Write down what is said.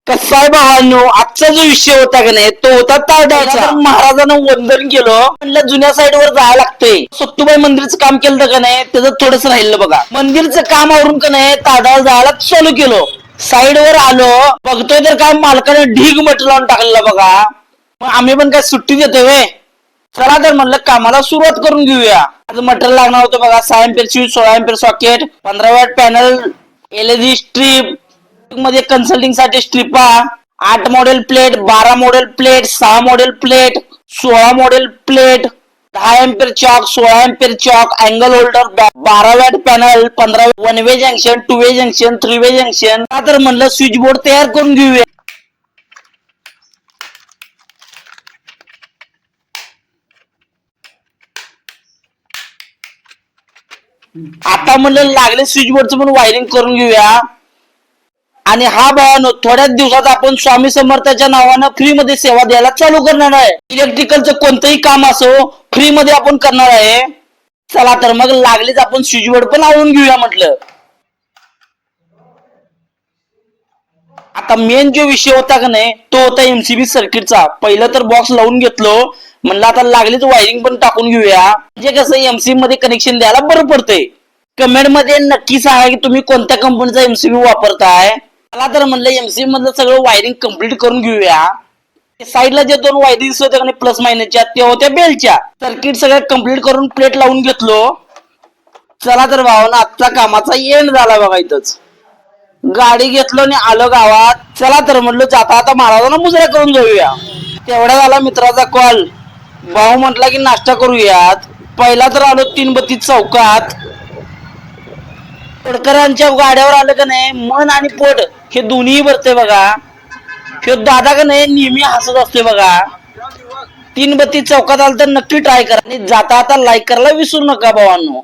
कसाय भावांनो, आजचा जो विषय होता का नाही तो होता तारडाचा. महाराजांना वंदन केलं म्हणलं जुन्या साईडवर जायला लागतंय. सत्तूबाई मंदिरचं काम केलं का नाही त्याचं थोडंच राहिलं बघा. मंदिरचं काम आवरून का नाही तारडाला जायला चालू केलं. साईडवर आलो बघतोय तर काय मालकाने ढीग मट लावून टाकलेला बघा. मग आम्ही पण काय सुट्टी देतोय व्हय. चला तर म्हणलं कामाला सुरुवात करून घेऊया. आज मटेरियल लागणार होतं बघा. 6 ampere switch, 16 ampere socket, 15 watt panel, LED strip मध्ये कन्सल्टिंग साठी स्ट्रिपा, 8 model plate, 12 model plate, 6 model plate, 16 model plate, 10 ampere choke, 16 ampere choke, angle holder, 12 watt panel, 15 one way junction, 2 way junction, 3 way junction. तर म्हणलं switch board तयार करून घेऊया. आता म्हणलं लागले स्विच बोर्डचं पण वायरिंग करून घेऊया. आणि हा भावानो, थोड्याच दिवसात आपण स्वामी समर्थाच्या नावानं फ्री मध्ये सेवा द्यायला चालू करणार आहे. इलेक्ट्रिकलचं कोणतंही काम असो फ्री मध्ये आपण करणार आहे. चला तर मग लागलीच आपण स्विच बोर्ड पण आवडून घेऊया म्हटलं. आता मेन जो विषय होता का नाही तो होता एमसीबी सर्किटचा. पहिलं तर बॉक्स लावून घेतलो, म्हणलं आता लागलीच वायरिंग पण टाकून घेऊया. म्हणजे कसं एमसीबी मध्ये कनेक्शन द्यायला बरं पडतंय. कमेंट मध्ये नक्की सांगा की तुम्ही कोणत्या कंपनीचा एमसीबी वापरताय. मला तर म्हणलं एमसीबी मधलं सगळं वायरिंग कम्प्लीट करून घेऊया. साईडला जे 2 वायरिंग होत्या का प्लस मायनसच्या त्या होत्या बेलच्या. सर्किट सगळं कम्प्लीट करून प्लेट लावून घेतलो. चला तर भावांनो, आजचा कामाचा एंड झाला बघा. इथंच गाडी घेतलो आणि आलो गावात. चला तर म्हणलं जाता आता महाराजांना मुजरा करून जाऊया. तेवढा झाला मित्राचा कॉल. भाऊ म्हटला की नाश्ता करूयात. पहिला तर आलो 332 चौकात. तडकरांच्या गाड्यावर आलं का नाही मन आणि पोट हे दोन्ही भरते बघा. हे दादा का नाही नेहमी हसत असते बघा. 332 चौकात आलं तर नक्की ट्राय करा आणि जाता आता लाईक करायला विसरू नका भावांनो.